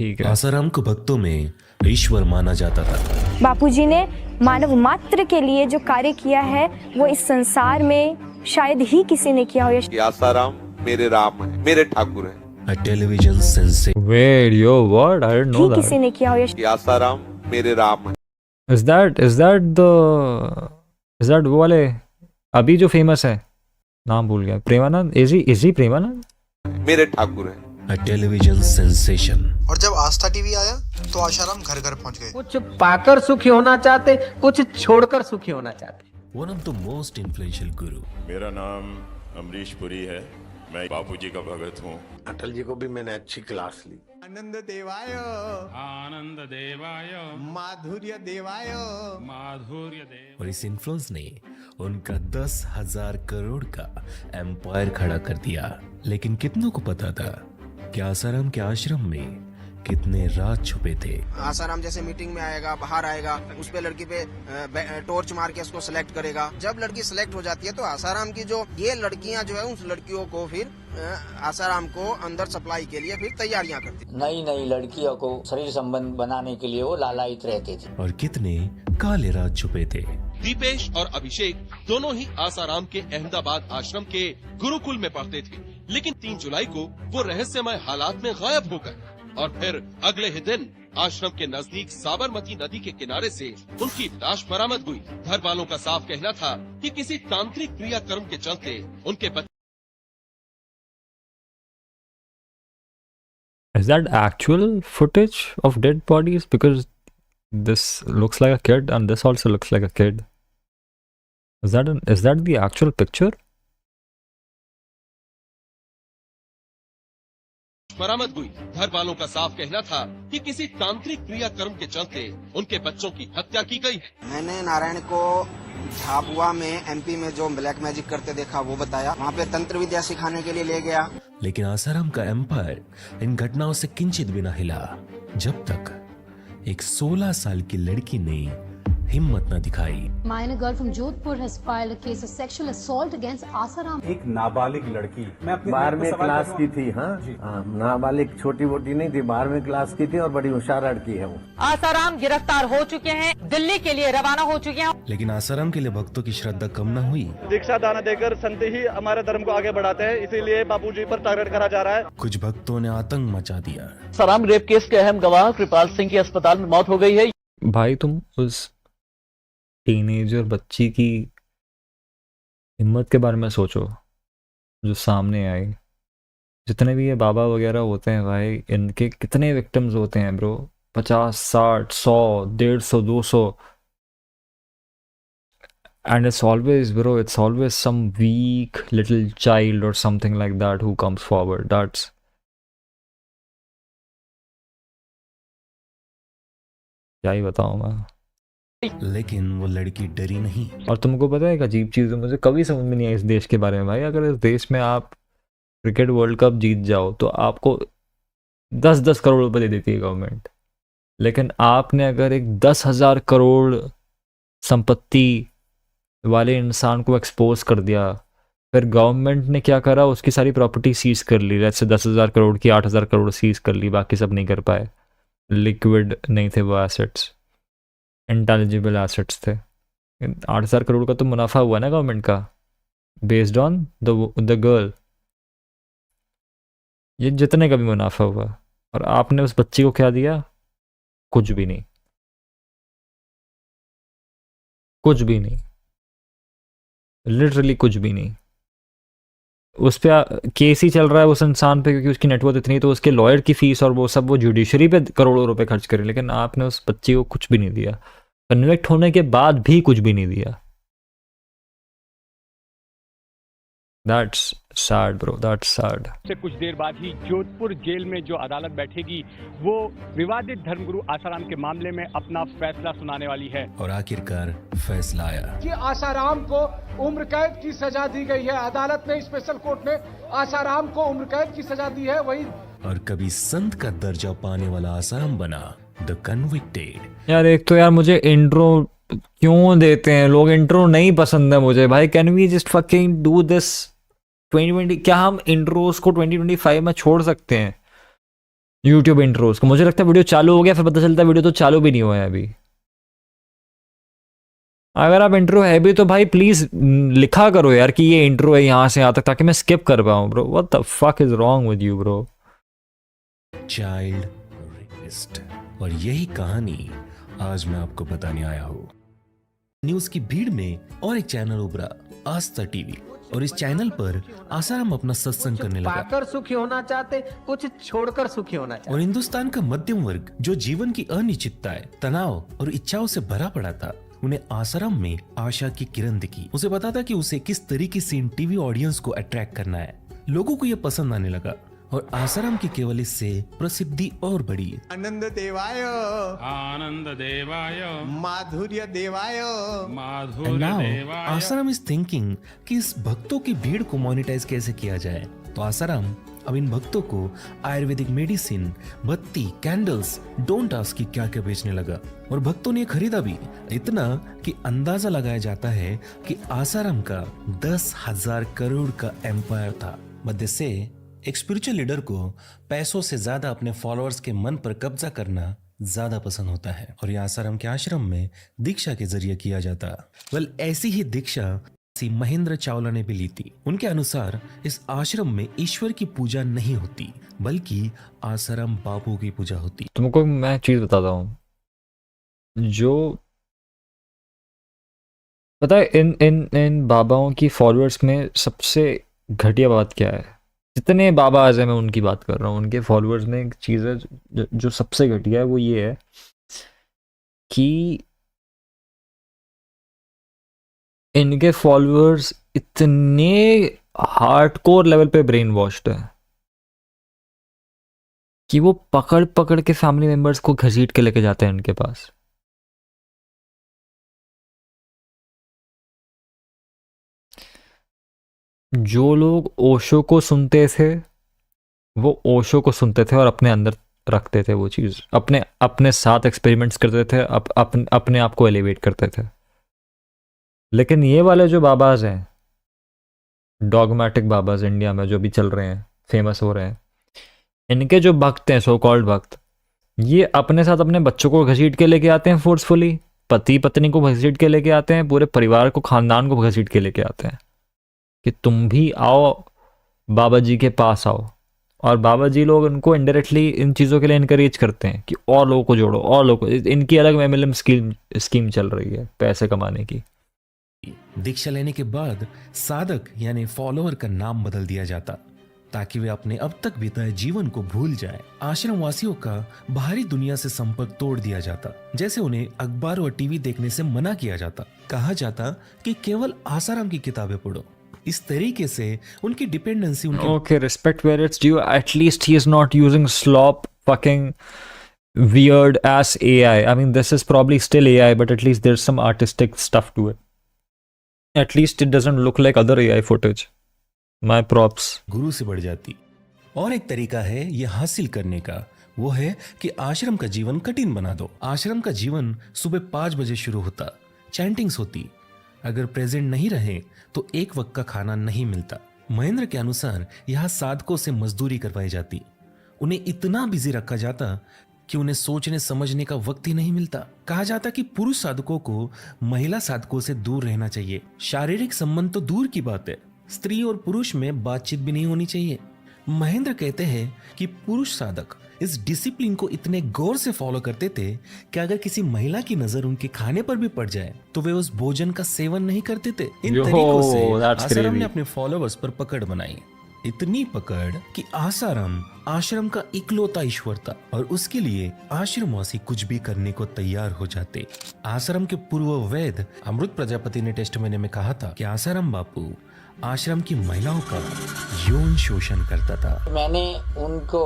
ठीक है। आसाराम को भक्तों में ईश्वर माना जाता था। बापूजी ने मानव मात्र के लिए जो कार्य किया है वो इस संसार में शायद ही किसी ने किया हो। कि आसाराम मेरे राम है, मेरे ठाकुर है। A television sensation. Wait, yo, what? I didn't know ही किसी that. ने किया हो। कि आसाराम मेरे राम है। Is that वो वाले अभी जो फेमस है, नाम भूल गया, प्रेमानंद? Is he Premanand? मेरे ठाकुर है। A television sensation. और जब आस्था टीवी आया तो आशाराम घर घर पहुंच गए। कुछ पाकर सुखी होना चाहते, कुछ छोड़कर सुखी होना चाहते। One of the most influential guru. मेरा नाम अमरीश पुरी है, मैं बापूजी का भगत हूँ। अटल जी को भी मैंने अच्छी क्लास ली। आनंद देवाय माधुर्य देवाय माधुर्य देव। और इस इन्फ्लुएंस ने उनका 10,000 करोड़ का एम्पायर खड़ा कर दिया। लेकिन कितनों को पता था कि आसाराम के आश्रम में कितने राज छुपे थे। आसाराम जैसे मीटिंग में आएगा, बाहर आएगा, उस पे लड़की पे टॉर्च मार के उसको सिलेक्ट करेगा। जब लड़की सिलेक्ट हो जाती है तो आसाराम की जो ये लड़कियां जो है उस लड़कियों को फिर आसाराम को अंदर सप्लाई के लिए फिर तैयारियां करती। नई नई लड़कियों को शरीर संबंध बनाने के लिए वो लालायित रहते थे। और कितने काले राज छुपे थे। दीपेश और अभिषेक दोनों ही आसाराम के अहमदाबाद आश्रम के गुरुकुल में पढ़ते थे, लेकिन 3 जुलाई को वो रहस्यमय हालात में गायब हो गए। और फिर अगले ही दिन आश्रम के नजदीक साबरमती नदी के किनारे से उनकी लाश बरामद हुई। घर वालों का साफ कहना था कि किसी तांत्रिक क्रियाक्रम के चलते उनके बच्चे। Is that actual footage of dead bodies? Because this looks like a kid and this also looks like a kid. Is that the actual picture? बरामद हुई। घर वालों का साफ कहना था कि किसी तांत्रिक क्रियाक्रम के चलते उनके बच्चों की हत्या की गई। मैंने नारायण को झाबुआ में एमपी में जो ब्लैक मैजिक करते देखा वो बताया। वहाँ पे तंत्र विद्या सिखाने के लिए ले गया। लेकिन आसाराम का एम्पायर इन घटनाओं से किंचित भी न हिला जब तक एक 16 साल की लड़की ने हिम्मत न दिखाई। Minor girl from Jodhpur has filed a case of sexual assault against Asaram. एक नाबालिग लड़की, मैं अपनी 12वीं क्लास की थी। हाँ, नाबालिग छोटी मोटी नहीं थी, 12वीं क्लास की थी और बड़ी होशियार लड़की है वो। आसाराम गिरफ्तार हो चुके हैं, दिल्ली के लिए रवाना हो चुके हैं। लेकिन आसाराम के लिए भक्तों की श्रद्धा कम न हुई। दीक्षा दान देकर संत ही हमारे धर्म को आगे बढ़ाते हैं, इसीलिए बापूजी पर टारगेट करा जा रहा है। कुछ भक्तों ने आतंक मचा दिया। आसाराम रेप केस के अहम गवाह कृपाल सिंह की अस्पताल में मौत हो गई है। भाई तुम उस टीनेजर बच्ची की हिम्मत के बारे में सोचो जो सामने आई। जितने भी ये बाबा वगैरह होते हैं भाई, इनके कितने विक्टिम्स होते हैं bro? 50, 60, 100, 150, 200। And it's always, bro, it's always some weak little child or something like that who comes forward. That's क्या ही बताऊं मैं। लेकिन वो लड़की डरी नहीं। और तुमको पता है एक अजीब चीज़ मुझे कभी समझ में नहीं आई इस देश के बारे में भाई। अगर इस देश में आप क्रिकेट वर्ल्ड कप जीत जाओ तो आपको 10-10 करोड़ रुपए दे देती है गवर्नमेंट। लेकिन आपने अगर एक 10,000 करोड़ संपत्ति वाले इंसान को एक्सपोज कर दिया, फिर गवर्नमेंट ने क्या करा, उसकी सारी प्रॉपर्टी सीज कर ली। जैसे 10,000 करोड़ की 8,000 करोड़ सीज कर ली, बाकी सब नहीं कर पाए। लिक्विड नहीं थे वो एसेट्स, इंटेलिजिबल एसेट्स थे। 8,000 करोड़ का तो मुनाफा हुआ ना गवर्नमेंट का, बेस्ड ऑन द गर्ल। ये जितने का भी मुनाफा हुआ, और आपने उस बच्ची को क्या दिया? कुछ भी नहीं, कुछ भी नहीं, लिटरली कुछ भी नहीं। उस पर केस ही चल रहा है उस इंसान पे क्योंकि उसकी नेटवर्थ इतनी, तो उसके लॉयर की फीस और वो सब वो जुडिशरी पे करोड़ों रुपए खर्च करे। लेकिन आपने उस बच्ची को कुछ भी नहीं दिया, कन्विक्ट होने के बाद भी कुछ भी नहीं दिया। That's sad bro, that's sad. से कुछ देर बाद ही जोधपुर जेल में जो अदालत बैठेगी वो विवादित धर्मगुरु आसाराम के मामले में अपना फैसला सुनाने वाली है। और आखिरकार फैसला आया कि आसाराम को उम्र कैद की सजा दी गई है। अदालत ने, स्पेशल कोर्ट ने आसाराम को उम्र कैद की सजा दी है। वही और कभी संत का दर्जा पाने वाला आसाराम बना द कन्विक्टेड। यार एक तो यार मुझे इंट्रो क्यों देते हैं लोग? इंट्रो नहीं पसंद है मुझे भाई। Can we just fucking do this 2020? क्या हम इंट्रोस को 2025 में छोड़ सकते हैं? यूट्यूब इंट्रोज को। मुझे लगता है वीडियो चालू हो गया, फिर पता चलता है वीडियो तो चालू भी नहीं हुआ है अभी। अगर आप इंट्रो है भी तो भाई प्लीज लिखा करो यार कि ये इंट्रो है यहाँ से यहाँ तक, ताकि मैं स्किप कर पाऊँ। Bro what the fuck is wrong with you bro. Child rapist. और यही कहानी आज मैं आपको बताने आया हूँ। न्यूज की भीड़ में और एक चैनल उभरा, आस्था टीवी, और इस चैनल पर आसाराम अपना सत्संग करने लगा। पाकर सुखी होना चाहते, कुछ छोड़कर सुखी होना चाहते। और हिंदुस्तान का मध्यम वर्ग जो जीवन की अनिश्चितताएं, तनाव और इच्छाओं से भरा पड़ा था, उन्हें आसाराम में आशा की किरण दिखी। उसे पता था कि उसे किस तरीके से इन टीवी ऑडियंस को अट्रैक्ट करना है। लोगों को यह पसंद आने लगा और आसाराम की केवल इससे प्रसिद्धि और बढ़ी। आनंद देवाय, आनंद देवाय, माधुर्य देवाय, And now, Asaram is thinking कि इस भक्तों की भीड़ को मोनेटाइज कैसे किया जाए। तो आसाराम अब इन भक्तों को आयुर्वेदिक मेडिसिन, बत्ती, कैंडल्स, डोंट आस्क की क्या क्या बेचने लगा। और भक्तों ने खरीदा भी, इतना कि अंदाजा लगाया जाता है कि आसाराम का 10,000 करोड़ का एम्पायर था। मध्य से एक स्पिरिचुअल लीडर को पैसों से ज्यादा अपने फॉलोअर्स के मन पर कब्जा करना ज्यादा पसंद होता है, और यह आसाराम के आश्रम में दीक्षा के जरिए किया जाता। ऐसी ही दीक्षा महेंद्र चावला ने भी ली थी। उनके अनुसार इस आश्रम में ईश्वर की पूजा नहीं होती, बल्कि आसाराम बापू की पूजा होती। तुमको मैं चीज बताता हूँ, जो पता है इन इन इन बाबाओं की फॉलोअर्स में सबसे घटिया बात क्या है? जितने बाबा आज हैं, मैं उनकी बात कर रहा हूँ, उनके फॉलोअर्स में एक चीज़ है जो सबसे घटिया है, वो ये है कि इनके फॉलोअर्स इतने हार्डकोर लेवल पे ब्रेन वॉश्ड हैं कि वो पकड़ पकड़ के फैमिली मेंबर्स को घसीट के लेके जाते हैं इनके पास। जो लोग ओशो को सुनते थे वो ओशो को सुनते थे और अपने अंदर रखते थे वो चीज़, अपने साथ एक्सपेरिमेंट्स करते थे, अपने आप को एलिवेट करते थे। लेकिन ये वाले जो बाबाज हैं, डॉगमेटिक बाबाज इंडिया में जो भी चल रहे हैं, फेमस हो रहे हैं, इनके जो भक्त हैं, सो कॉल्ड भक्त, ये अपने साथ अपने बच्चों को घसीट के लेके आते हैं फोर्सफुली, पति पत्नी को घसीट के लेके आते हैं, पूरे परिवार को, खानदान को घसीट के लेके आते हैं कि तुम भी आओ बाबा जी के पास आओ। और बाबा जी लोग उनको इनडायरेक्टली इन चीज़ों के लिए इनकरेज करते हैं कि और लोगों को जोड़ो, और लोगों को। इनकी अलग MLM स्कीम चल रही है पैसे कमाने की। दीक्षा लेने के बाद साधक यानी फॉलोअर का नाम बदल दिया जाता ताकि वे अपने अब तक बिताए जीवन को भूल जाए। आश्रम वासियों का बाहरी दुनिया से संपर्क तोड़ दिया जाता, जैसे उन्हें अखबार और टीवी देखने से मना किया जाता। कहा जाता कि केवल आसाराम की किताबें पढ़ो। इस तरीके से उनकी dependency okay, respect where it's due. At least he is not using slop fucking weird ass AI. I mean, this is probably still AI, but at least there's some artistic stuff to it. At least it doesn't look like other AI footage. My props. गुरु से बढ़ जाती। और एक तरीका है ये हासिल करने का, वो है कि आश्रम का जीवन कठिन बना दो। आश्रम का जीवन सुबह 5 बजे शुरू होता, चैंटिंग्स होती, अगर प्रेजेंट नहीं रहे तो एक वक्त का खाना नहीं मिलता। महेंद्र के अनुसार यहाँ साधकों से मजदूरी करवाई जाती, उन्हें इतना बिजी रखा जाता कि उन्हें सोचने समझने का वक्त ही नहीं मिलता। कहा जाता कि पुरुष साधकों को महिला साधकों से दूर रहना चाहिए। शारीरिक संबंध तो दूर की बात है, स्त्री और पुरुष में बातचीत भी नहीं होनी चाहिए। महेंद्र कहते हैं कि पुरुष साधक इस डिसिप्लिन को इतने गौर से फॉलो करते थे कि अगर किसी महिला की नजर उनके खाने पर भी पड़ जाए तो वे उस भोजन का सेवन नहीं करते थे। इन तरीकों से आसाराम ने अपने फॉलोअर्स पर पकड़ बनाई, इतनी पकड़ कि आसाराम आश्रम का इकलौता ईश्वर था और उसके लिए आश्रमवासी कुछ भी करने को तैयार हो जाते। आसाराम के पूर्व वैद अमृत प्रजापति ने टेस्टमनी में कहा था कि आसाराम बापू आश्रम की महिलाओं का यौन शोषण करता था। मैंने उनको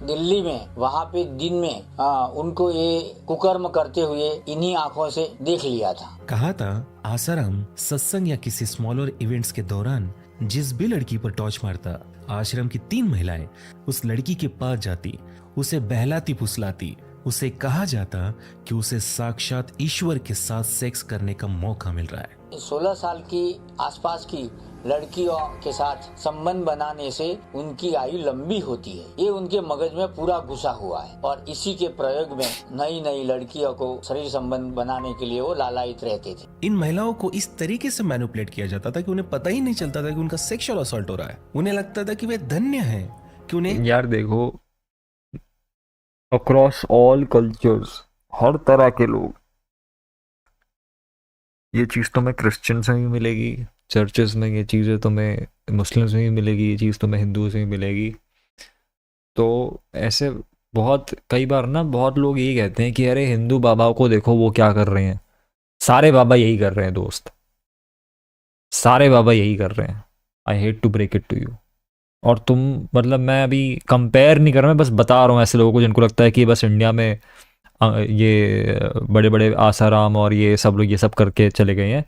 दिल्ली में वहाँ पे दिन में उनको ये कुकर्म करते हुए इन्हीं आंखों से देख लिया था। कहा था आसाराम सत्संग या किसी स्मॉलर इवेंट्स के दौरान जिस भी लड़की पर टॉर्च मारता, आश्रम की 3 महिलाएं उस लड़की के पास जाती, उसे बहलाती फुसलाती। उसे कहा जाता कि उसे साक्षात ईश्वर के साथ सेक्स करने का मौका मिल रहा है। 16 साल की आसपास की लड़कियों के साथ संबंध बनाने से उनकी आयु लंबी होती है। ये उनके मगज में पूरा घुसा हुआ है और इसी के प्रयोग में नई नई लड़कियों को शरीर संबंध बनाने के लिए वो लालायित रहते थे। इन महिलाओं को इस तरीके से मैनिपुलेट किया जाता था कि उन्हें पता ही नहीं चलता था कि उनका सेक्सुअल असॉल्ट हो रहा है। उन्हें लगता था कि वे धन्य हैं, कि उन्हें यार देखो, अक्रॉस ऑल कल्चर्स, हर तरह के लोग, ये चीज़ तुम्हें क्रिश्चियंस में भी मिलेगी, चर्चेस में ये चीज़ें तुम्हें मुस्लिम्स में भी मिलेगी, ये चीज़ तुम्हें हिंदूज में भी मिलेगी। तो ऐसे बहुत कई बार ना बहुत लोग यही कहते हैं कि अरे हिंदू बाबाओं को देखो वो क्या कर रहे हैं। सारे बाबा यही कर रहे हैं दोस्त, सारे बाबा यही कर रहे हैं। I hate to break it to you. और तुम मतलब मैं अभी कंपेयर नहीं कर रहा, मैं बस बता रहा हूँ ऐसे लोगों को जिनको लगता है कि बस इंडिया में ये बड़े बड़े आसाराम और ये सब लोग ये सब करके चले गए हैं।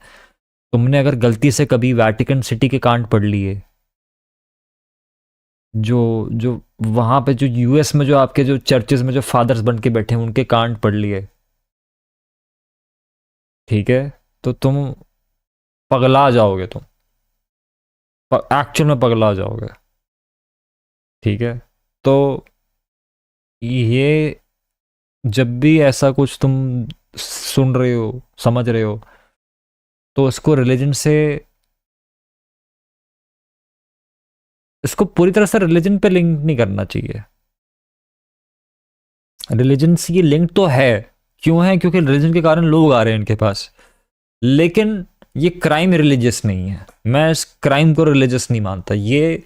तुमने अगर गलती से कभी वैटिकन सिटी के कांड पढ़ लिए, जो वहाँ पे जो यूएस में जो आपके जो चर्चेस में जो फादर्स बन के बैठे हैं उनके कांड पढ़ लिए, ठीक है, तो तुम पगला जाओगे, तुम एक्चुअल में पगला जाओगे, ठीक है। तो ये जब भी ऐसा कुछ तुम सुन रहे हो, समझ रहे हो, तो इसको रिलीजन से, इसको पूरी तरह से रिलीजन पे लिंक नहीं करना चाहिए। रिलीजन से ये लिंक तो है, क्यों है? क्योंकि रिलीजन के कारण लोग आ रहे हैं इनके पास, लेकिन ये क्राइम रिलीजियस नहीं है। मैं इस क्राइम को रिलीजियस नहीं मानता, ये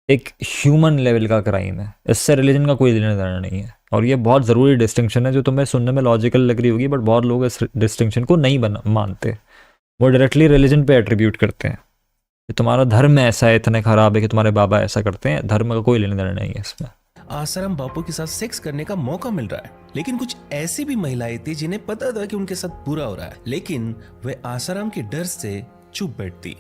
एक ह्यूमन लेवल का क्राइम है, इससे रिलीजन का कोई लेना देना नहीं है। और ये बहुत ज़रूरी डिस्टिंक्शन है जो तुम्हें सुनने में लॉजिकल लग रही होगी, बट बहुत लोग इस डिस्टिंक्शन को नहीं मानते। वो डायरेक्टली रिलीजन पे एट्रीब्यूट करते हैं कि तुम्हारा धर्म ऐसा है, इतने खराब है कि तुम्हारे बाबा ऐसा करते हैं। धर्म का कोई लेना देना नहीं है इसमें। आसाराम बापू के साथ सेक्स करने का मौका मिल रहा है, लेकिन कुछ ऐसी भी महिलाएं थी जिन्हें पता था कि उनके साथ बुरा हो रहा है, लेकिन वे आसाराम के डर से चुप बैठती।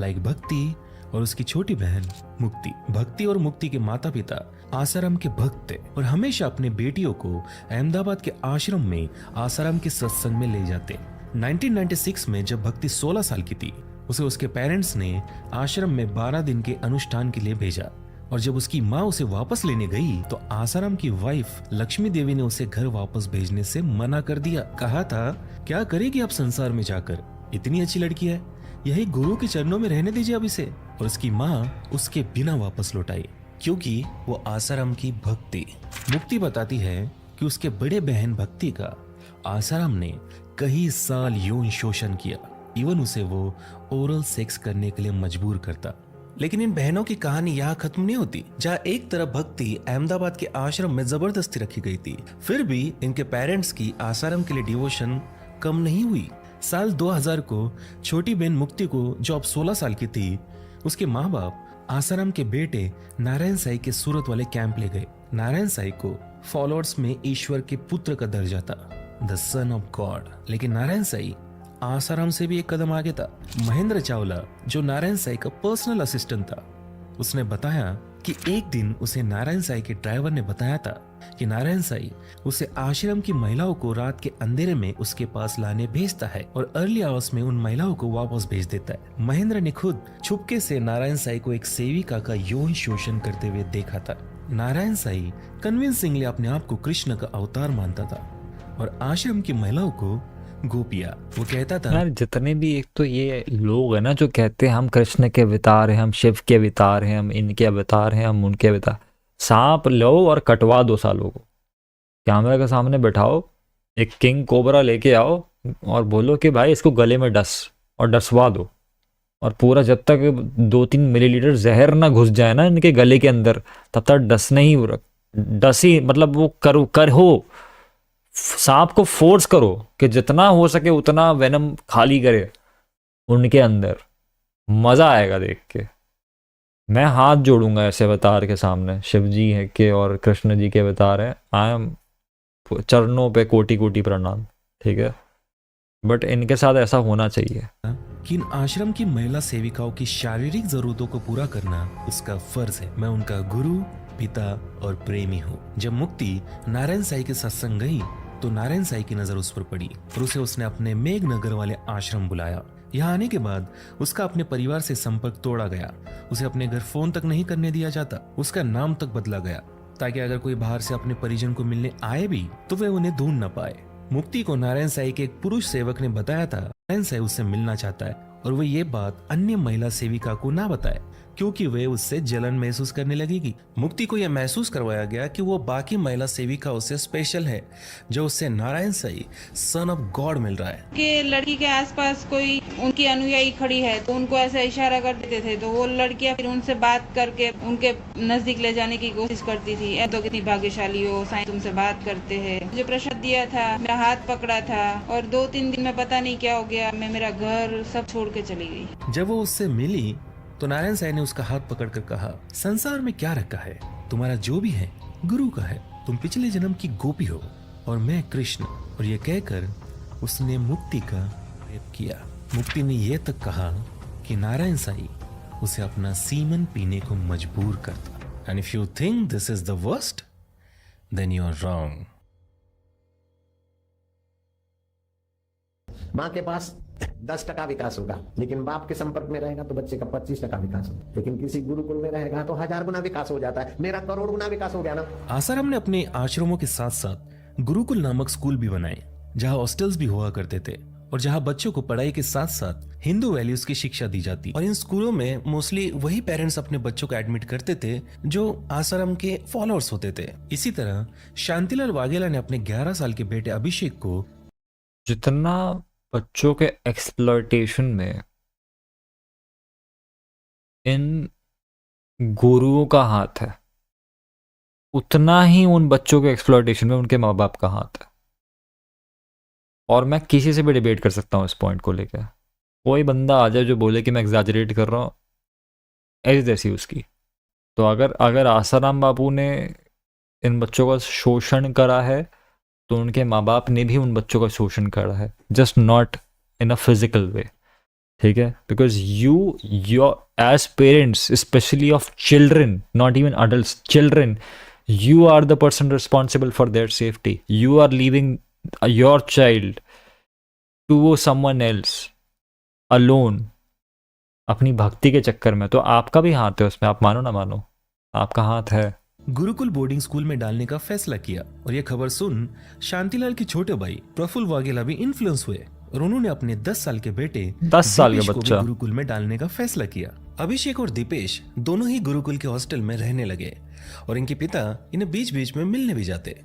लाइक भक्ति और उसकी छोटी बहन मुक्ति। भक्ति और मुक्ति के माता पिता आसाराम के भक्त थे और हमेशा अपने बेटियों को अहमदाबाद के आश्रम में आसाराम के सत्संग में ले जाते। 1996 में जब भक्ति 16 साल की थी, उसे उसके पेरेंट्स ने आश्रम में 12 दिन के अनुष्ठान के लिए भेजा और जब उसकी माँ उसे वापस लेने गई तो आसाराम की वाइफ लक्ष्मी देवी ने उसे घर वापस भेजने से मना कर दिया। कहा था, क्या करेगी आप संसार में जाकर, इतनी अच्छी लड़की है, यही गुरु के चरणों में रहने दीजिए अब इसे। और उसकी माँ उसके बिना वापस लौटाई क्योंकि वो आसाराम की भक्ति। मुक्ति बताती है कि उसके बड़े बहन भक्ति का आसाराम ने कई साल यौन शोषण किया, इवन उसे वो ओरल सेक्स करने के लिए मजबूर करता। लेकिन इन बहनों की कहानी यहाँ खत्म नहीं होती। जहाँ एक तरफ भक्ति अहमदाबाद के आश्रम में जबरदस्ती रखी गई थी, फिर भी इनके पेरेंट्स की आसाराम के लिए डिवोशन कम नहीं हुई। साल 2000 को छोटी बहन मुक्ति को, जो अब 16 साल की थी, उसके माँ बाप आसाराम के बेटे नारायण साई के सूरत वाले कैंप ले गए। नारायण साई को फॉलोअर्स में ईश्वर के पुत्र का दर्जा था, द सन ऑफ गॉड। लेकिन नारायण साई आसाराम से भी एक कदम आगे था। महेंद्र चावला, जो नारायण साई का पर्सनल असिस्टेंट था, उसने बताया कि एक दिन उसे नारायण साई के ड्राइवर ने बताया था कि नारायण साई उसे आश्रम की महिलाओं को रात के अंधेरे में उसके पास लाने भेजता है और अर्ली आवर्स में उन महिलाओं को वापस भेज देता है। महेंद्र ने खुद छुपके से नारायण साई को एक सेविका का यौन शोषण करते हुए देखा था। नारायण साई कन्विंसिंगली अपने आप को कृष्ण का अवतार मानता था और आश्रम की महिलाओं को गोपिया। वो कहता था, यार जितने भी एक तो ये लोग हैं ना जो कहते हैं हम कृष्ण के अवतार हैं, हम शिव के अवतार हैं, हम इनके अवतार हैं, हम उनके अवतार, सांप लो और कटवा दो सालों को, कैमरे के सामने बैठाओ, एक किंग कोबरा लेके आओ और बोलो कि भाई इसको गले में डस, और डसवा दो। और पूरा जब तक 2-3 मिलीलीटर जहर ना घुस जाए ना इनके गले के अंदर, तब तक डसने ही डसी, मतलब वो कर हो, सांप को फोर्स करो कि जितना हो सके उतना वेनम खाली करे उनके अंदर। मजा आएगा देख के। मैं हाथ जोड़ूंगा ऐसे अवतार के सामने, शिव जी है के और कृष्ण जी के अवतार हैं, आई एम चरणों पे कोटि कोटि प्रणाम, ठीक है, बट इनके साथ ऐसा होना चाहिए कि इन आश्रम की महिला सेविकाओं की शारीरिक जरूरतों को पूरा करना उसका फर्ज है। मैं उनका गुरु, पिता और प्रेमी हूँ। जब मुक्ति नारायण साई के सत्संग गई तो नारायण साई की नजर उस पर पड़ी और उसे उसने अपने मेघनगर वाले आश्रम बुलाया। यहाँ आने के बाद उसका अपने परिवार से संपर्क तोड़ा गया। उसे अपने घर फोन तक नहीं करने दिया जाता। उसका नाम तक बदला गया ताकि अगर कोई बाहर से अपने परिजन को मिलने आए भी तो वे उन्हें ढूंढ न पाए। मुक्ति को नारायण साई के एक पुरुष सेवक ने बताया था नारायण साई उससे मिलना चाहता है और वो ये बात अन्य महिला सेविका को ना बताए क्योंकि वे उससे जलन महसूस करने लगेगी। मुक्ति को यह महसूस करवाया गया कि वो बाकी महिला सेविकाओं से स्पेशल है जो उससे Narayan Sai son of God मिल रहा है। कि लड़की के आसपास कोई उनकी अनुयायी खड़ी है तो उनको ऐसा इशारा कर देते थे तो वो लड़कियां फिर उनसे बात करके उनके नजदीक ले जाने की कोशिश करती थी। ऐ तो कितनी भाग्यशाली हो, साईं तुमसे बात करते हैं। मुझे प्रसाद दिया था, मेरा हाथ पकड़ा था और 2-3 दिन में पता नहीं क्या हो गया, मैं मेरा घर सब छोड़ के चली गई। जब वो उससे मिली तो नारायण साई ने उसका हाथ पकड़कर कहा, संसार में क्या रखा है, तुम्हारा जो भी है गुरु का है, तुम पिछले जन्म की गोपी हो और मैं कृष्ण। और ये कहकर उसने मुक्ति का रेप किया। मुक्ति ने यह तक कहा कि नारायण साई उसे अपना सीमन पीने को मजबूर करता। And if you think this is the worst then you are wrong. माँ के पास 10% विकास होगा, लेकिन बाप के संपर्क में रहेगा तो बच्चे का 25% विकास होगा। लेकिन किसी गुरुकुल में रहेगा तो 1000 गुना विकास हो जाता है। मेरा करोड़ गुना विकास हो गया ना। आसाराम ने अपने आश्रमों के साथ साथ गुरुकुल नामक स्कूल भी बनाए जहां हॉस्टल्स भी हुआ करते थे और जहां बच्चों को पढ़ाई के साथ साथ हिंदू वैल्यूज की शिक्षा दी जाती। और इन स्कूलों में मोस्टली वही पेरेंट्स अपने बच्चों को एडमिट करते थे जो आसाराम के फॉलोअर्स होते थे। इसी तरह शांतिलाल वाघेला ने अपने 11 साल के बेटे अभिषेक को जितना बच्चों के एक्सप्लॉयटेशन में इन गुरुओं का हाथ है उतना ही उन बच्चों के एक्सप्लॉयटेशन में उनके माँ बाप का हाथ है। और मैं किसी से भी डिबेट कर सकता हूँ इस पॉइंट को लेकर। कोई बंदा आ जाए जो बोले कि मैं एग्जैजरेट कर रहा हूँ, ऐसी तैसी उसकी। तो अगर आसाराम बापू ने इन बच्चों का शोषण करा है तो उनके माँ बाप ने भी उन बच्चों का शोषण करा है, just not in a physical way. ठीक है, because your as parents especially of children, not even adults, children, you are the person responsible for their safety. You are leaving your child to someone else alone अपनी भक्ति के चक्कर में। तो आपका भी हाथ है उसमें, आप मानो ना मानो, आपका हाथ है। गुरुकुल बोर्डिंग स्कूल में डालने का फैसला किया और यह खबर सुन शांतिलाल के छोटे भाई प्रफुल्ल वाघेला भी इन्फ्लुएंस हुए और उन्होंने अपने 10 साल के बेटे 10 साल के बच्चा गुरुकुल में डालने का फैसला किया। अभिषेक और दीपेश दोनों ही गुरुकुल के हॉस्टल में रहने लगे और इनके पिता इन्हें बीच बीच में मिलने भी जाते।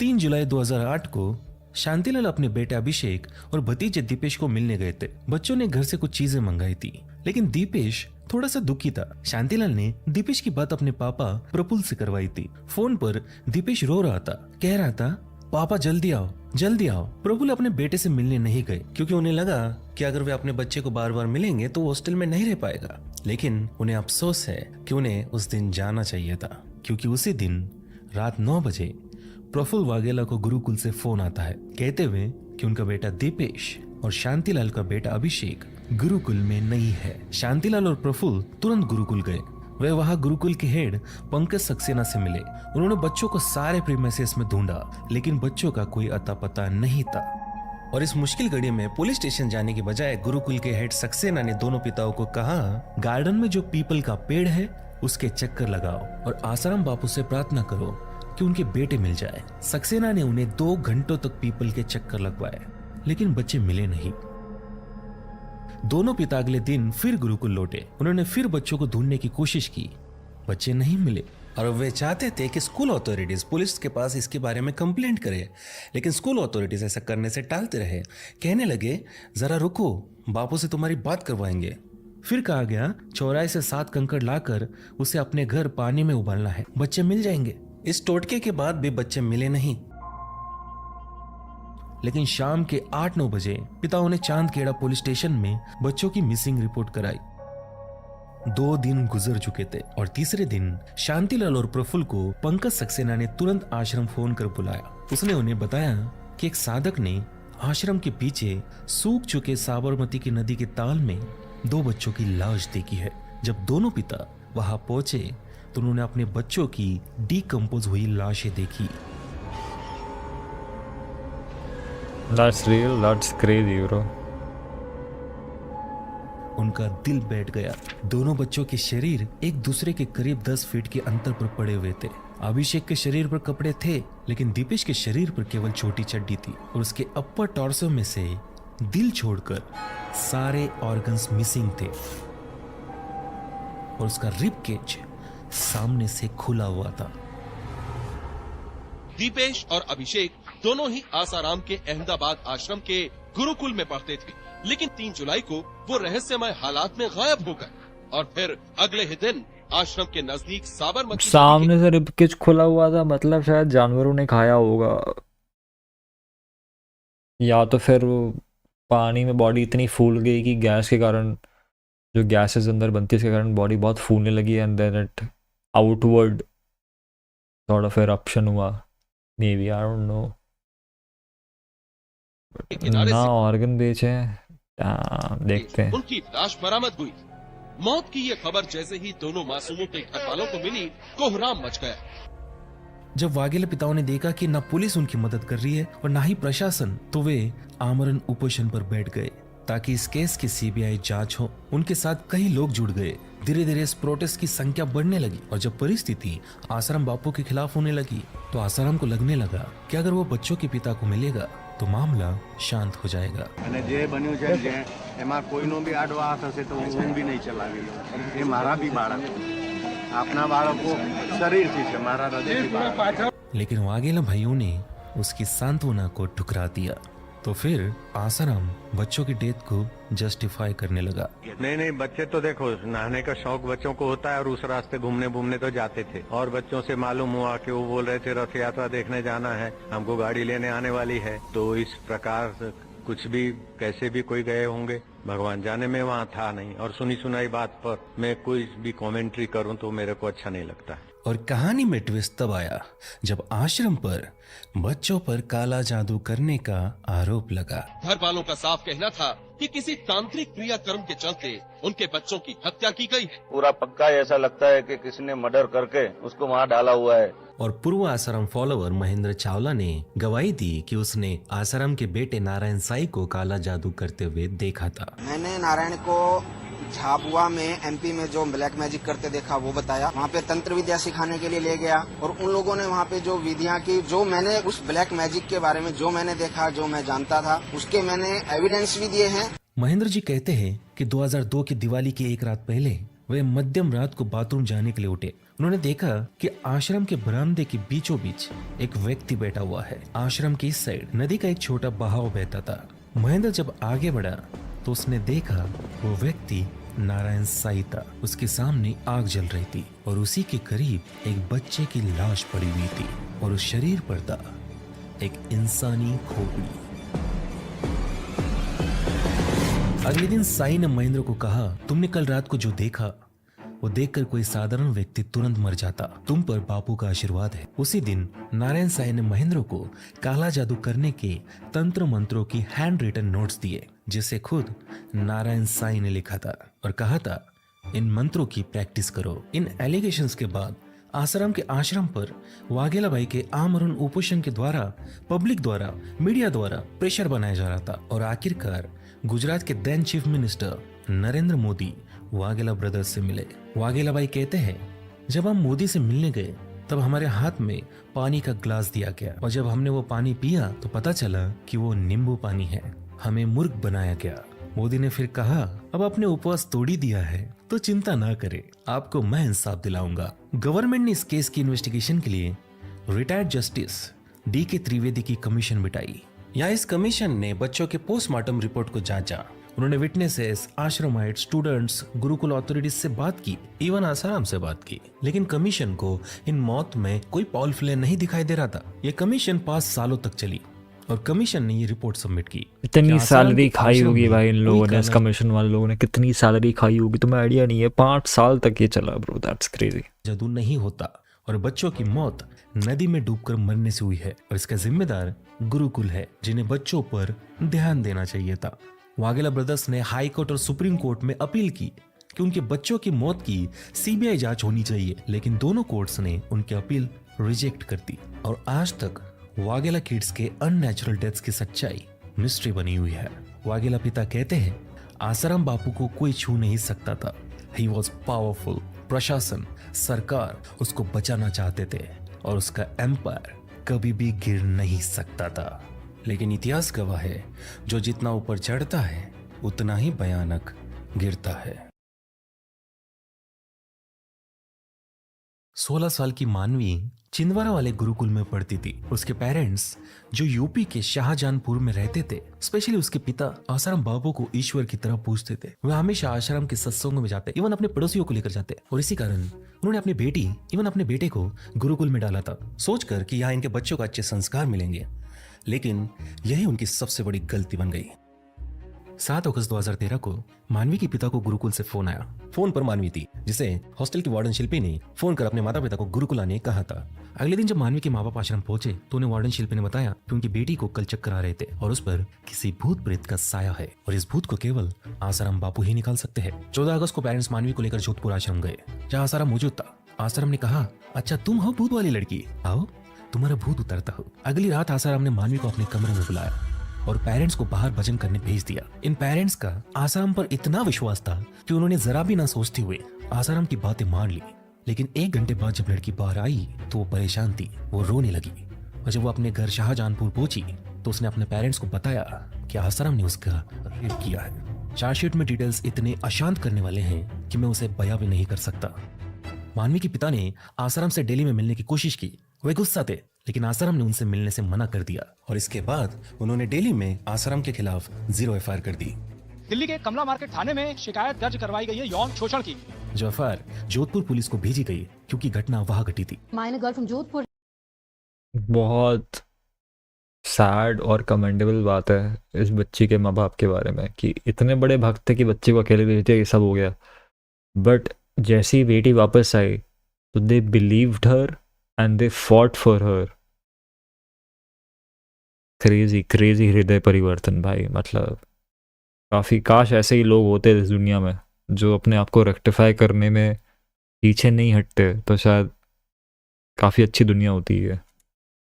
3 जुलाई 2008 को शांतिलाल अपने बेटे अभिषेक और भतीजे दीपेश को मिलने गए थे। बच्चों ने घर से कुछ चीजें मंगाई थी लेकिन दीपेश थोड़ा सा दुखी था। शांतिलाल ने दीपेश की बात अपने पापा प्रफुल्ल से करवाई थी। फोन पर दीपेश रो रहा था, कह रहा था पापा जल्दी आओ जल्दी आओ। प्रफुल्ल अपने बेटे से मिलने नहीं गए क्योंकि उन्हें लगा कि अगर वे अपने बच्चे को बार बार मिलेंगे तो हॉस्टल में नहीं रह पाएगा। लेकिन उन्हें अफसोस है कि उन्हें उस दिन जाना चाहिए था क्योंकि उसी दिन रात 9 बजे प्रफुल्ल वाघेला को गुरुकुल से फोन आता है कहते हुए कि उनका बेटा दीपेश और शांतिलाल का बेटा अभिषेक गुरुकुल में नहीं है। शांतिलाल और प्रफुल्ल तुरंत गुरुकुल गए। वे वहां गुरुकुल के हेड पंकज सक्सेना से मिले। उन्होंने बच्चों को सारे प्रीमाइसेस में ढूंढा लेकिन बच्चों का कोई अता पता नहीं था। और इस मुश्किल घड़ी में पुलिस स्टेशन जाने के बजाय गुरुकुल के हेड सक्सेना ने दोनों पिताओं को कहा, गार्डन में जो पीपल का पेड़ है उसके चक्कर लगाओ और आसाराम बापू से प्रार्थना करो कि उनके बेटे मिल जाए। सक्सेना ने उन्हें 2 घंटों तक पीपल के चक्कर लगवाए लेकिन बच्चे मिले नहीं। दोनों पिता अगले दिन फिर गुरुकुल लौटे। उन्होंने फिर बच्चों को ढूंढने की कोशिश की, बच्चे नहीं मिले और वे चाहते थे कि स्कूल अथॉरिटीज पुलिस के पास इसके बारे में कंप्लेंट करे लेकिन स्कूल अथॉरिटीज ऐसा करने से टालते रहे। कहने लगे जरा रुको, बापू से तुम्हारी बात करवाएंगे। फिर कहा गया चौराहे से 7 कंकड़ लाकर उसे अपने घर पानी में उबालना है, बच्चे मिल जाएंगे। इस टोटके के बाद भी बच्चे मिले नहीं। लेकिन शाम के 8-9 बजे पिताओं ने चांदखेड़ा पुलिस स्टेशन में बच्चों की मिसिंग रिपोर्ट कराई। 2 दिन गुजर चुके थे और तीसरे दिन शांतिलाल और प्रफुल्ल को पंकज सक्सेना ने तुरंत आश्रम फोन कर बुलाया। उसने उन्हें बताया कि एक साधक ने आश्रम के पीछे सूख चुके साबरमती की नदी के ताल में 2 बच्चों की लाश देखी है। जब दोनों पिता वहां पहुंचे तो उन्होंने अपने बच्चों की डीकंपोज हुई लाशें देखी। That's real, that's crazy, bro. उनका दिल बैठ गया। दोनों बच्चों के शरीर एक दूसरे के करीब 10 फीट के अंतर पर पड़े हुए थे। अभिषेक के शरीर पर कपड़े थे, लेकिन दीपेश के शरीर पर केवल छोटी चड्डी थी और उसके अपर टॉर्सो में से दिल छोड़कर सारे ऑर्गन्स मिसिंग थे और उसका रिब केज सामने से खुला हुआ था। दीपेश और अभिषेक दोनों ही आसाराम के अहमदाबाद आश्रम के गुरुकुल में पढ़ते थे, लेकिन 3 जुलाई को वो रहस्यमय हालात में गायब हो गए और फिर अगले ही दिन आश्रम के नजदीक साबरमती सामने से रिब केज खुला हुआ था, मतलब शायद जानवरों ने खाया होगा, या तो फिर पानी में बॉडी इतनी फूल गई कि गैस के कारण, जो गैसेस अंदर बनती है इसके कारण बॉडी बहुत फूलने लगी and then it outward sort of eruption हुआ, maybe, I don't know. ना ऑर्गन बेचे, देखते हैं। उनकी लाश बरामद हुई। मौत की ये खबर जैसे ही दोनों मासूमों के घर वालों को मिली, कोहराम मच गया। जब वाघेला पिताओं ने देखा कि न पुलिस उनकी मदद कर रही है और न ही प्रशासन, तो वे आमरण उपोषण पर बैठ गए ताकि इस केस की सीबीआई जांच हो। उनके साथ कई लोग जुड़ गए। धीरे धीरे इस प्रोटेस्ट की संख्या बढ़ने लगी और जब परिस्थिति आसाराम बापू के खिलाफ होने लगी तो आसाराम को लगने लगा कि अगर वो बच्चों के पिता को मिलेगा तो मामला शांत हो जाएगा। जे बन्यु छे जे एमा कोईनो भी आडवा हाथ हशे तो હું भी नहीं चलावी એ મારા भी બાળક अपना बाળકો शरीरથી છે મારા હૃદયથી। लेकिन वाघेला भाइयों ने उसकी सांत्वना को ठुकरा दिया। तो फिर आसाराम बच्चों की डेथ को जस्टिफाई करने लगा। नहीं बच्चे तो देखो, नहाने का शौक बच्चों को होता है और उस रास्ते घूमने घूमने तो जाते थे और बच्चों से मालूम हुआ कि वो बोल रहे थे रथ यात्रा देखने जाना है, हमको गाड़ी लेने आने वाली है, तो इस प्रकार कुछ भी कैसे भी कोई गए होंगे, भगवान जाने में वहाँ था नहीं। और सुनी सुनाई बात पर मैं कोई भी कमेंट्री करूँ तो मेरे को अच्छा नहीं लगता है। और कहानी में ट्विस्ट तब आया जब आश्रम पर बच्चों पर काला जादू करने का आरोप लगा। घर वालों का साफ कहना था कि किसी तांत्रिक क्रियाकर्म के चलते उनके बच्चों की हत्या की गई है। पूरा पक्का ऐसा लगता है कि किसी ने मर्डर करके उसको वहाँ डाला हुआ है। और पूर्व आसाराम फॉलोवर महेंद्र चावला ने गवाही दी कि उसने आसाराम के बेटे नारायण साई को काला जादू करते हुए देखा था। मैंने नारायण को झाबुआ में एमपी में जो ब्लैक मैजिक करते देखा वो बताया। वहाँ पे तंत्र विद्या सिखाने के लिए ले गया और उन लोगों ने वहाँ पे जो विधियाँ की, जो मैंने उस ब्लैक मैजिक के बारे में जो मैंने देखा, जो मैं जानता था, उसके मैंने एविडेंस भी दिए हैं। महेंद्र जी कहते हैं कि 2002 की दिवाली की एक रात पहले वे मध्यम रात को बाथरूम जाने के लिए उठे। उन्होंने देखा कि आश्रम के बरामदे के बीचों बीच एक व्यक्ति बैठा हुआ है। आश्रम की इस साइड नदी का एक छोटा बहाव बहता था। महेंद्र जब आगे बढ़ा तो उसने देखा वो व्यक्ति नारायण साई था। उसके सामने आग जल रही थी और उसी के करीब एक बच्चे की लाश पड़ी हुई थी और उस शरीर पर था एक इंसानी खोपड़ी। अगले दिन साई ने महेंद्र को कहा, तुमने कल रात को जो देखा वो देखकर कोई साधारण व्यक्ति तुरंत मर जाता। तुम पर बापू का आशीर्वाद है। उसी दिन नारायण साई ने महेंद्र को काला जादू करने के तंत्र मंत्रों की हैंड रिटन नोट्स दिए, जिसे खुद नारायण साई ने लिखा था और कहा था इन मंत्रों की प्रैक्टिस करो। इन एलिगेशंस के बाद आसाराम के आश्रम पर वाघेला भाई के आमरण उपोषण के द्वारा, पब्लिक द्वारा, मीडिया द्वारा प्रेशर बनाया जा रहा था और आखिरकार गुजरात के then chief minister Narendra Modi Vaghela brothers से मिले। वाघेला भाई कहते हैं, जब हम मोदी से मिलने गए तब हमारे हाथ में पानी का ग्लास दिया गया और जब हमने वो पानी पिया तो पता चला कि वो नींबू पानी है। हमें मूर्ख बनाया गया। मोदी ने फिर कहा, अब अपने उपवास तोड़ी दिया है तो चिंता ना करे, आपको मैं इंसाफ दिलाऊंगा। गवर्नमेंट ने इस केस की इन्वेस्टिगेशन के लिए रिटायर्ड जस्टिस DK त्रिवेदी की कमीशन बिठाई। यहाँ इस कमीशन ने बच्चों के पोस्टमार्टम रिपोर्ट को जांचा। उन्होंने witnesses, ashramite, students, Gurukul authorities से बात की, इवन आसाराम से बात की, लेकिन कमीशन को इन मौत में कोई पॉल फ्ले नहीं दिखाई दे रहा था। ये कमीशन 5 सालों तक चली और कमीशन ने ये रिपोर्ट सबमिट की। इतनी सैलरी खाई होगी भाई इन लोगों ने, इस कमीशन वाले लोगों ने कितनी सैलरी खाई होगी तुम्हें आइडिया नहीं है। 5 साल तक ये चला ब्रो, दैट्स क्रेजी। जादू नहीं होता और बच्चों की मौत नदी में डूबकर मरने से हुई है और इसका जिम्मेदार गुरुकुल है, जिन्हें बच्चों पर ध्यान देना चाहिए था। वाघेला ब्रदर्स ने हाई कोर्ट और सुप्रीम कोर्ट में अपील की कि उनके बच्चों की मौत की सीबीआई जांच होनी चाहिए, लेकिन दोनों कोर्ट्स ने उनकी अपील रिजेक्ट कर दी और आज तक वाघेला किड्स के अननेचुरल डेथ्स की सच्चाई मिस्ट्री बनी हुई है। वाघेला पिता कहते हैं, आसाराम बापू को कोई छू नहीं सकता था। He was powerful. प्रशासन, सरकार उसको बचाना चाहते थे और उसका एम्पायर कभी भी गिर नहीं सकता था। लेकिन इतिहास गवाह है, जो जितना ऊपर चढ़ता है उतना ही भयानक गिरता है। 16 साल की मानवी चिंदवारा वाले गुरुकुल में पढ़ती थी। उसके पेरेंट्स जो यूपी के शाहजहानपुर में रहते थे, स्पेशली उसके पिता आसाराम बापू को ईश्वर की तरह पूजते थे। वे हमेशा आश्रम के सत्संगों में जाते, इवन अपने पड़ोसियों को लेकर जाते, और इसी कारण उन्होंने अपनी बेटी इवन अपने बेटे को गुरुकुल में डाला था, सोचकर कि यहाँ इनके बच्चों को अच्छे संस्कार मिलेंगे। लेकिन यही उनकी सबसे बड़ी गलती बन गई। 7 अगस्त 2013 को मानवी के पिता को गुरुकुल से फोन आया। फोन पर मानवी थी, जिसे हॉस्टल की वार्डन शिल्पी ने फोन कर अपने माता पिता को गुरुकुल आने कहा था। अगले दिन जब मानवी के माँ बाप आश्रम पहुंचे तो उन्हें वार्डन शिल्पी ने बताया कि उनकी बेटी को कल चक्कर आ रहे थे और उस पर किसी भूत प्रेत का साया है और इस भूत को केवल आसाराम बापू ही निकाल सकते हैं। 14 अगस्त को पेरेंट्स मानवी को लेकर जोधपुर आश्रम गए, जहाँ आसाराम मौजूद था। आसाराम ने कहा, अच्छा तुम हो भूत वाली लड़की, आओ तुम्हारा भूत उतरता हो। अगली रात आसाराम ने मानवी को अपने कमरे में बुलाया और पेरेंट्स को बाहर भजन करने भेज दिया। इन पेरेंट्स का आसाराम पर इतना विश्वास था कि उन्होंने जरा भी ना सोचते हुए आसाराम की बातें मान ली। लेकिन 1 घंटे बाद जब लड़की बाहर आई तो वो परेशान थी, वो रोने लगी। और जब वो अपने घर शाहजहानपुर पहुंची तो उसने अपने पेरेंट्स को बताया कि आसाराम ने उसका रेप किया है। चार्जशीट में डिटेल्स इतने अशांत करने वाले हैं कि मैं उसे बयां भी नहीं कर सकता। मानवी के पिता ने आसाराम से दिल्ली में मिलने की कोशिश की। वे गुस्सा थे, लेकिन आसाराम ने उनसे मिलने से मना कर दिया और इसके बाद उन्होंने दिल्ली में आसाराम के खिलाफ 0 FIR कर दी। दिल्ली के कमला मार्केट थाने में शिकायत दर्ज करवाई गई है यौन शोषण की। जो FIR जोधपुर पुलिस को भेजी गई क्योंकि घटना वहां घटी थी। Minor girl from Jodhpur. बहुत सैड और कमेंडेबल बात है इस बच्ची के माँ बाप के बारे में कि इतने बड़े भक्त थे कि बच्चे को अकेले भेज दिया, ये सब हो गया। बट जैसे ही बेटी वापस आई तो they believed her and they fought for her. Crazy हृदय परिवर्तन भाई। मतलब काफ़ी काश ऐसे ही लोग होते इस दुनिया में जो अपने आप को रेक्टिफाई करने में पीछे नहीं हटते, तो शायद काफ़ी अच्छी दुनिया होती है।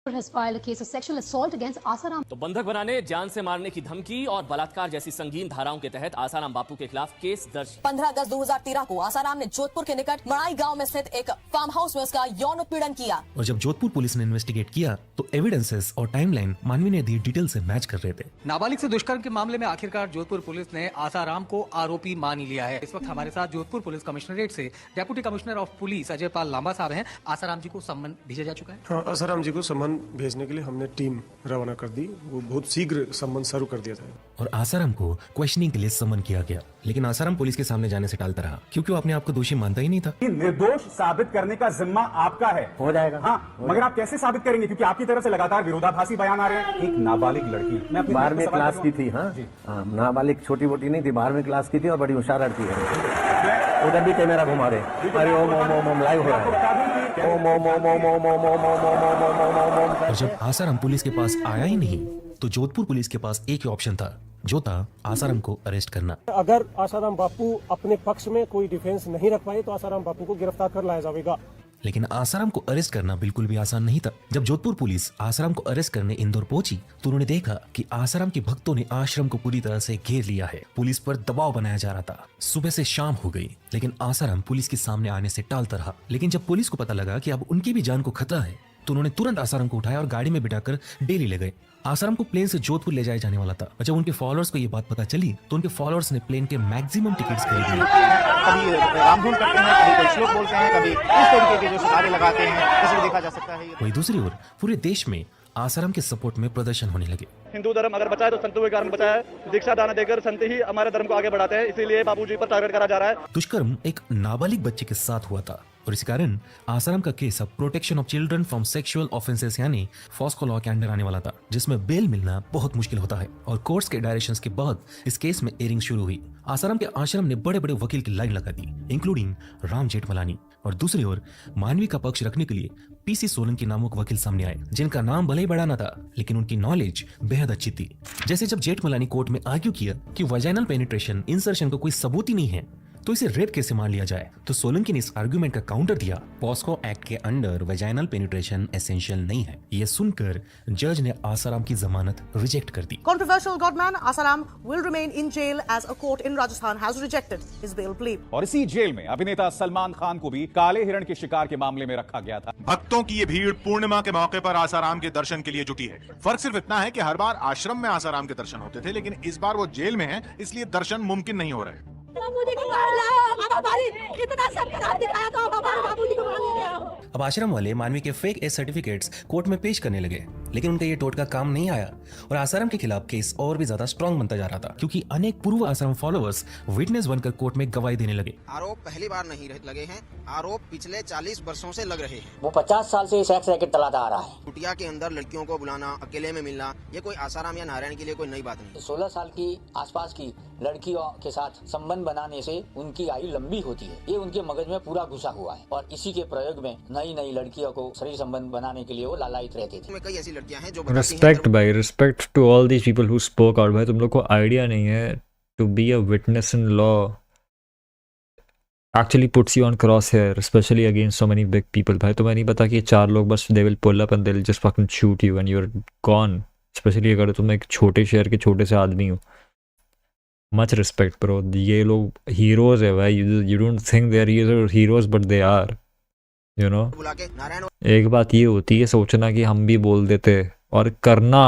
has filed a case of sexual assault against Asaram. तो बंधक बनाने, जान से मारने की धमकी और बलात्कार जैसी संगीन धाराओं के तहत आसाराम बापू के खिलाफ केस दर्ज। 15 अगस्त 2013 को आसाराम ने जोधपुर के निकट मड़ाई गांव में स्थित एक फार्म हाउस में उसका यौन उत्पीड़न किया। और जब जोधपुर पुलिस ने इन्वेस्टिगेट किया तो एविडेंसेस और टाइमलाइन मानवी ने दी डिटेल से मैच कर रहे थे। नाबालिग से दुष्कर्म के मामले में आखिरकार जोधपुर पुलिस ने आसाराम को आरोपी मान लिया है। इस वक्त हमारे साथ जोधपुर पुलिस कमिश्नरेट से deputy commissioner of police Ajay Pal Lamba साहब हैं। आसाराम जी को सम्मन भेजा जा चुका है। हाँ, आसाराम जी को सम्मन भेजने के लिए हमने टीम रवाना कर दी। वो बहुत शीघ्र सम्मन शुरू कर दिया जाए। और आसाराम को क्वेश्चनिंग के लिए सम्मन किया गया, लेकिन आसाराम पुलिस के सामने जाने से टालता रहा क्योंकि वो अपने आप को दोषी मानता ही नहीं था। निर्दोष साबित करने का जिम्मा आपका है। हो जाएगा। हाँ, मगर आप कैसे साबित करेंगे, क्योंकि आपकी तरफ से लगातार विरोधाभासी बयान आ रहे हैं। एक नाबालिग लड़की, मैं 12वीं क्लास की थी। हाँ, नाबालिग छोटी मोटी नहीं थी, 12वीं क्लास की थी और बड़ी होशियार लड़की है। उधर भी कैमरा घुमा रहे। अरे ओम ओम ओम ओम लाइव हो रहा है। ओम ओम ओम ओम ओम ओम ओम ओम ओम ओम ओम ओम। और जब आसाराम पुलिस के पास आया ही नहीं तो जोधपुर पुलिस के पास एक ही ऑप्शन था, जो था आसाराम को अरेस्ट करना। अगर आसाराम बापू अपने पक्ष में कोई डिफेंस नहीं रख पाए तो आसाराम बापू को गिरफ्तार कर लाया जाएगा। लेकिन आसाराम को अरेस्ट करना बिल्कुल भी आसान नहीं था। जब जोधपुर पुलिस आसाराम को अरेस्ट करने इंदौर पहुंची तो उन्होंने देखा कि आसाराम के भक्तों ने आश्रम को पूरी तरह से घेर लिया है। पुलिस पर दबाव बनाया जा रहा था। सुबह से शाम हो गई, लेकिन आसाराम पुलिस के सामने आने से टालता रहा। लेकिन जब पुलिस को पता लगा कि अब उनकी भी जान को खतरा है तो उन्होंने तुरंत आसाराम को उठाया और गाड़ी में बिठाकर दिल्ली ले गए। आसाराम को प्लेन से जोधपुर ले जाया जाने वाला था। और जब उनके फॉलोअर्स को ये बात पता चली तो उनके फॉलोअर्स ने प्लेन के मैक्सिमम टिकट्स खरीद लिए। कभी रामधुन करते हैं, कभी कोई श्लोक बोलते हैं, कभी इस तरीके के जो सितारे लगाते हैं, इसे देखा जा सकता है। वहीं दूसरी ओर पूरे देश में आसाराम के सपोर्ट में प्रदर्शन होने लगे। हिंदू धर्म अगर बचा है तो संतों के कारण बचा है। दीक्षा दान देकर संत ही हमारे धर्म को आगे बढ़ाते हैं, इसीलिए बाबूजी पर टारगेट करा जा रहा है। दुष्कर्म एक नाबालिग बच्चे के साथ हुआ था और इस कारण आसाराम का केस अब protection of children from sexual offences यानी फॉस्को लॉ के अंडर आने वाला था, जिसमें बेल मिलना बहुत मुश्किल होता है। और कोर्ट्स के डायरेक्शंस के बाद इस केस में एयरिंग शुरू हुई। आसाराम के आश्रम ने बड़े बड़े वकील की लाइन लगा दी, इंक्लूडिंग राम जेठमलानी। और दूसरी ओर मानवी का पक्ष रखने के लिए PC सोलंकी नामक वकील सामने आए, जिनका नाम भले ही बड़ा ना था लेकिन उनकी नॉलेज बेहद अच्छी थी। जैसे जब जेठमलानी कोर्ट में आर्ग्यू किया कि वजाइनल पेनिट्रेशन इंसर्शन का कोई सबूत ही नहीं है, तो इसे रेप कैसे मान लिया जाए? तो सोलंकी ने इस आर्गुमेंट का काउंटर दिया, पॉस्को एक्ट के अंडर वेजाइनल पेनिट्रेशन एसेंशियल नहीं है। ये सुनकर जज ने आसाराम की जमानत रिजेक्ट कर दी। Controversial godman Asaram will remain in jail as a court in Rajasthan has rejected his bail plea. और इसी जेल में अभिनेता सलमान खान को भी काले हिरण के शिकार के मामले में रखा गया था। भक्तों की ये भीड़ पूर्णिमा के मौके पर आसाराम के दर्शन के लिए जुटी है। फर्क सिर्फ इतना है कि हर बार आश्रम में आसाराम के दर्शन होते थे, लेकिन इस बार वो जेल में है, इसलिए दर्शन मुमकिन नहीं हो रहे। अब आश्रम वाले मानवी के फेक एज सर्टिफिकेट्स कोर्ट में पेश करने लगे, लेकिन उनका ये टोटका काम नहीं आया और आसाराम के खिलाफ केस और भी ज्यादा स्ट्रांग बनता जा रहा था, क्योंकि अनेक पूर्व आसाराम फॉलोअर्स विटनेस बनकर कोर्ट में गवाही देने लगे। आरोप पहली बार नहीं लगे हैं, आरोप पिछले 40 वर्षों से लग रहे हैं। वो 50 साल से सेक्स रैकेट चलाता आ रहा है। कुटिया के अंदर लड़कियों को बुलाना, अकेले में मिलना, ये कोई आसाराम या नारायण के लिए कोई नई बात नहीं। 16 साल की आसपास की लड़कियों के साथ संबंध बनाने से उनकी आयु लंबी होती है, ये उनके मगज में पूरा घुसा हुआ है और इसी के प्रयोग में नई नई लड़कियों को शरीर संबंध बनाने के लिए वो लालायित रहते थे। कई ऐसी लड़कियां हैं जो रिस्पेक्ट भाई, respect to all these people who spoke out. भाई तुम लोग को आइडिया नहीं है, to be a witness in law actually puts you on crosshair, especially against so many big people. भाई तुम्हें नहीं पता कि ये 4 लोग बस they will pull up and they'll just fucking shoot you and you're gone. Especially अगर तुम एक छोटे शहर के छोटे से आदमी हो। Much respect bro, ये लोग heroes है भाई, you don't think they are heroes but they are, you know. एक बात ये होती है सोचना कि हम भी बोल देते, और करना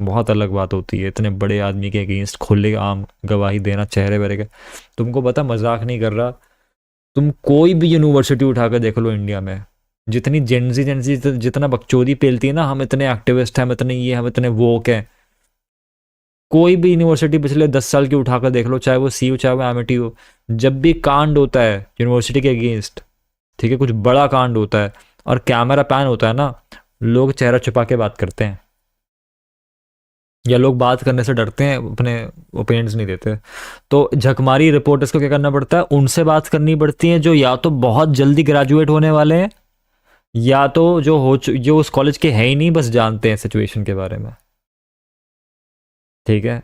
बहुत अलग बात होती है। इतने बड़े आदमी के अगेंस्ट खुले आम गवाही देना, चेहरे बरे के। तुमको पता, मजाक नहीं कर रहा, तुम कोई भी यूनिवर्सिटी उठा कर देख लो इंडिया में, जितनी जेंजी जितना बकचोदी पेलती है ना, हम इतने एक्टिविस्ट हैं, हम इतने ये, हम इतने वोक हैं। कोई भी यूनिवर्सिटी पिछले 10 साल की उठा कर देख लो, चाहे वो सी हो चाहे वो एमिटी हो, जब भी कांड होता है यूनिवर्सिटी के अगेंस्ट, ठीक है, कुछ बड़ा कांड होता है और कैमरा पैन होता है ना, लोग चेहरा छुपा के बात करते हैं, या लोग बात करने से डरते हैं, अपने ओपिनियंस नहीं देते। तो झकमारी रिपोर्टर्स को क्या करना पड़ता है, उनसे बात करनी पड़ती है जो या तो बहुत जल्दी ग्रेजुएट होने वाले हैं, या तो जो उस कॉलेज के है ही नहीं, बस जानते हैं सिचुएशन के बारे में, ठीक है।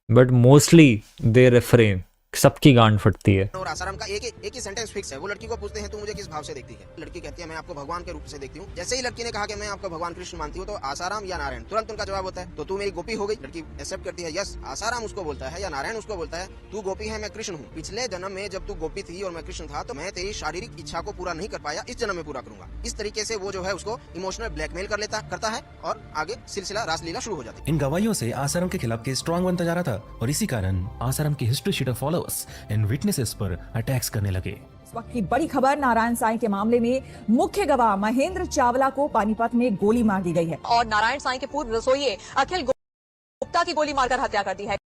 बट मोस्टली दे रेफ्रेन, सबकी गांड फटती है। और आसाराम का एक ही सेंटेंस फिक्स है। वो लड़की को पूछते हैं तू मुझे किस भाव से देखती है, लड़की कहती है मैं आपको भगवान के रूप से देखती हूँ। जैसे ही लड़की ने कहा कि मैं आपको भगवान कृष्ण मानती हूँ, तो आसाराम या नारायण, तुरंत उनका जवाब होता है तो तू मेरी गोपी हो गई। लड़की एक्सेप्ट करती है, यस। आसाराम उसको बोलता है या नारायण उसको बोलता है तू गोपी है, मैं कृष्ण हूँ। पिछले जन्म में जब तू गोपी थी और मैं कृष्ण था, तो मैं तेरी शारीरिक इच्छा को पूरा नहीं कर पाया, इस जन्म में पूरा करूंगा। इस तरीके से वो जो है उसको इमोशनल ब्लैकमेल करता है और आगे सिलसिला रासलीला शुरू हो जाती है। इन गवाहियों से आसाराम के खिलाफ केस स्ट्रांग बनता जा रहा था और इसी कारण आसाराम के history sheeter followers and witnesses पर अटैक्स करने लगे। इस वक्त की बड़ी खबर, नारायण साईं के मामले में मुख्य गवाह महेंद्र चावला को पानीपत में गोली मार दी गई है और नारायण साईं के पूर्व रसोइये अखिल गुप्ता की गोली मारकर हत्या कर दी है।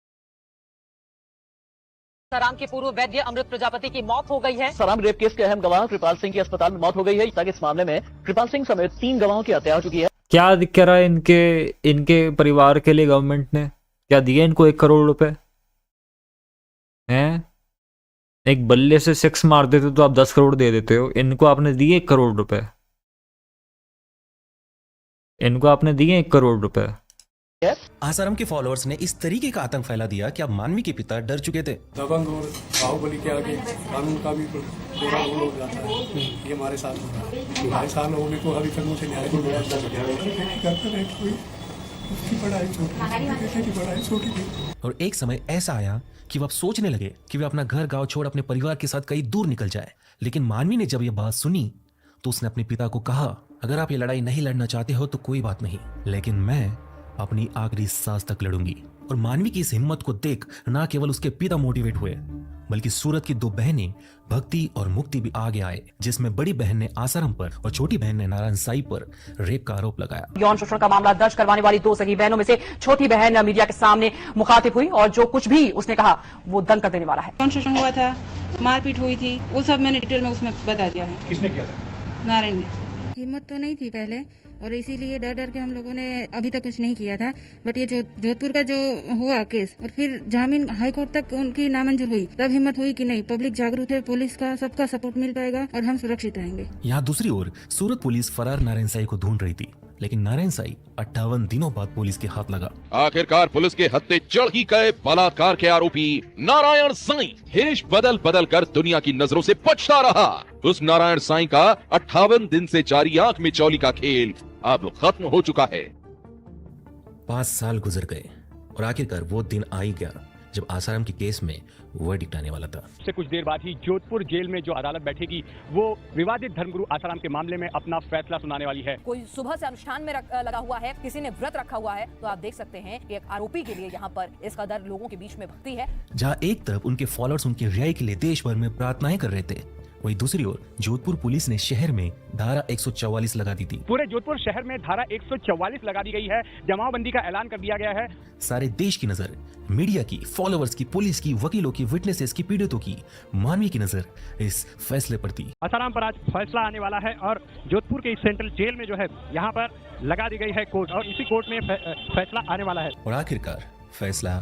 आसाराम के पूर्व वैद्य अमृत प्रजापति की मौत हो गई है। आसाराम रेप केस के अहम गवाह कृपाल सिंह की अस्पताल में मौत हो गई है। ताकि इस मामले में कृपाल सिंह समेत 3 गवाहों की हत्या हो चुकी है। क्या दिख रहा है इनके परिवार के लिए गवर्नमेंट ने क्या दिया इनको? 1 करोड़ रुपए हैं? एक बल्ले से 6 मार देते तो आप 10 करोड़ दे देते हो, इनको आपने दिए 1 करोड़ रुपए, इनको आपने दिए 1 करोड़ रुपए। आसाराम के फॉलोअर्स ने इस तरीके का आतंक फैला दिया कि अब मानवी के पिता डर चुके थे। दबंग और बाहुबली के आगे कानून का भी पूरा रोल हो जाता है। ये हमारे साथ होता है। 2.5 साल होने को अभी तक मुझे न्याय नहीं मिला। और एक समय ऐसा आया कि वह सोचने लगे कि वे अपना घर गांव छोड़ अपने परिवार के साथ कहीं दूर निकल जाए। लेकिन मानवी ने जब यह बात सुनी तो उसने अपने पिता को कहा, अगर आप ये लड़ाई नहीं लड़ना चाहते हो तो कोई बात नहीं, लेकिन मैं अपनी आखिरी सांस तक लड़ूंगी। और मानवी की इस हिम्मत को देख न केवल उसके पिता मोटिवेट हुए, बल्कि सूरत की 2 बहनें भक्ति और मुक्ति भी आगे आए, जिसमें बड़ी बहन ने आसाराम पर और छोटी बहन ने नारायण साईं पर रेप का आरोप लगाया। यौन शोषण का मामला दर्ज करवाने वाली 2 सगी बहनों में से छोटी बहन मीडिया के सामने मुखातिब हुई और जो कुछ भी उसने कहा वो दंग कर देने वाला है। यौन शोषण हुआ था, मारपीट हुई थी, वो सब मैंने डिटेल में उसमें बता दिया है। किसने किया था? नारायण ने। हिम्मत तो नहीं थी पहले, और इसीलिए डर के हम लोगों ने अभी तक कुछ नहीं किया था। बट ये जो जोधपुर का जो हुआ केस और फिर जामीन हाई कोर्ट तक उनकी नामंजूर हुई, तब हिम्मत हुई कि नहीं, पब्लिक जागरूक है, पुलिस का सबका सपोर्ट मिल पाएगा और हम सुरक्षित रहेंगे। यहाँ दूसरी ओर सूरत पुलिस फरार नारायण साईं को ढूंढ रही थी, लेकिन नारायण साईं 58 दिनों बाद पुलिस के हाथ लगा। आखिरकार पुलिस के हत्थे चढ़ ही गए बलात्कार के आरोपी नारायण साईं। हेश बदल बदल कर दुनिया की नजरों से बचता रहा। उस नारायण साईं का 58 दिन से जारी आंख में चौली का खेल अब खत्म हो चुका है। 5 साल गुजर गए और आखिरकार वो दिन आ ही गया जब आसाराम के केस में वर्डिक्ट आने वाला था। से कुछ देर बाद ही जोधपुर जेल में जो अदालत बैठेगी वो विवादित धर्मगुरु आसाराम के मामले में अपना फैसला सुनाने वाली है। कोई सुबह से अनुष्ठान में लगा हुआ है, किसी ने व्रत रखा हुआ है, तो आप देख सकते हैं कि एक आरोपी के लिए यहाँ पर इस कदर लोगों के बीच में भक्ति है। जहाँ एक तरफ उनके फॉलोअर्स उनके रिहाई के लिए देश भर में प्रार्थनाएं कर रहे थे, वहीं दूसरी ओर जोधपुर पुलिस ने शहर में धारा 144 लगा दी थी। पूरे जोधपुर शहर में धारा 144 लगा दी गई है। जमावबंदी का ऐलान कर दिया गया है। सारे देश की नजर, मीडिया की, फॉलोअर्स की, पुलिस की, वकीलों की, विटनेसेस की, पीड़ितों की, मानवीय की नजर इस फैसले पर थी। आसाराम पर आज फैसला आने वाला है और जोधपुर के सेंट्रल जेल में जो है यहाँ पर लगा दी गई है कोर्ट और इसी कोर्ट में फैसला आने वाला है। और आखिरकार फैसला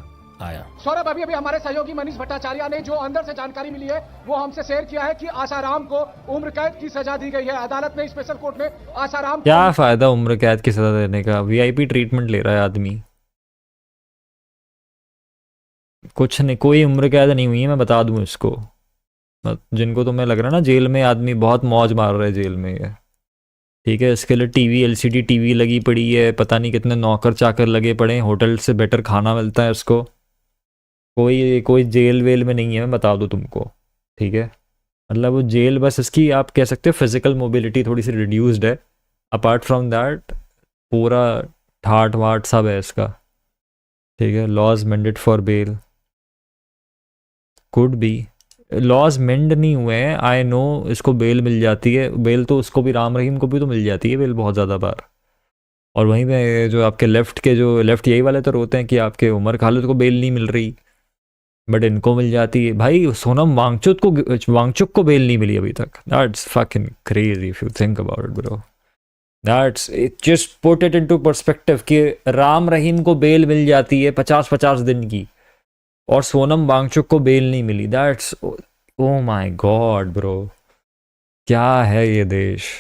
आया। सौरभ, अभी हमारे सहयोगी मनीष भट्टाचार्य ने जो अंदर से जानकारी मिली है वो हमसे शेयर किया है कि आसाराम को उम्र कैद की सजा दी गई है। अदालत ने स्पेशल कोर्ट में आसाराम क्या फायदा उम्र कैद की सजा देने का? वीआईपी ट्रीटमेंट ले रहा है आदमी। कुछ नहीं, कोई उम्र कैद नहीं हुई है, मैं बता दूं इसको। जिनको तुम्हें लग रहा है ना जेल में आदमी बहुत मौज मार रहा है जेल में ये, ठीक है, इसके लिए टीवी, एलसीडी टीवी लगी पड़ी है, पता नहीं कितने नौकर चाकर लगे पड़े हैं, होटल से बेटर खाना मिलता है इसको। कोई जेल वेल में नहीं है, मैं बता दूं तुमको, ठीक है। मतलब वो जेल बस इसकी आप कह सकते हो फिजिकल मोबिलिटी थोड़ी सी रिड्यूस्ड है, अपार्ट फ्रॉम दैट पूरा ठाट वाट सब है इसका, ठीक है। Laws mended for bail, could be laws mend नहीं हुए हैं, आई नो। इसको बेल मिल जाती है, बेल तो उसको भी, राम रहीम को भी तो मिल जाती है बेल बहुत ज़्यादा बार। और वहीं पे जो आपके लेफ्ट यही वाले तो रोते हैं कि आपके उमर खालिद को बेल नहीं मिल रही, बट इनको मिल जाती है। भाई सोनम वांगचुक को बेल नहीं मिली अभी तक। That's fucking crazy if you think about it bro. That's it, just put it into perspective कि राम रहीम को बेल मिल जाती है 50-50 दिन की और सोनम वांगचुक को बेल नहीं मिली। That's, oh my God bro, क्या है ये देश।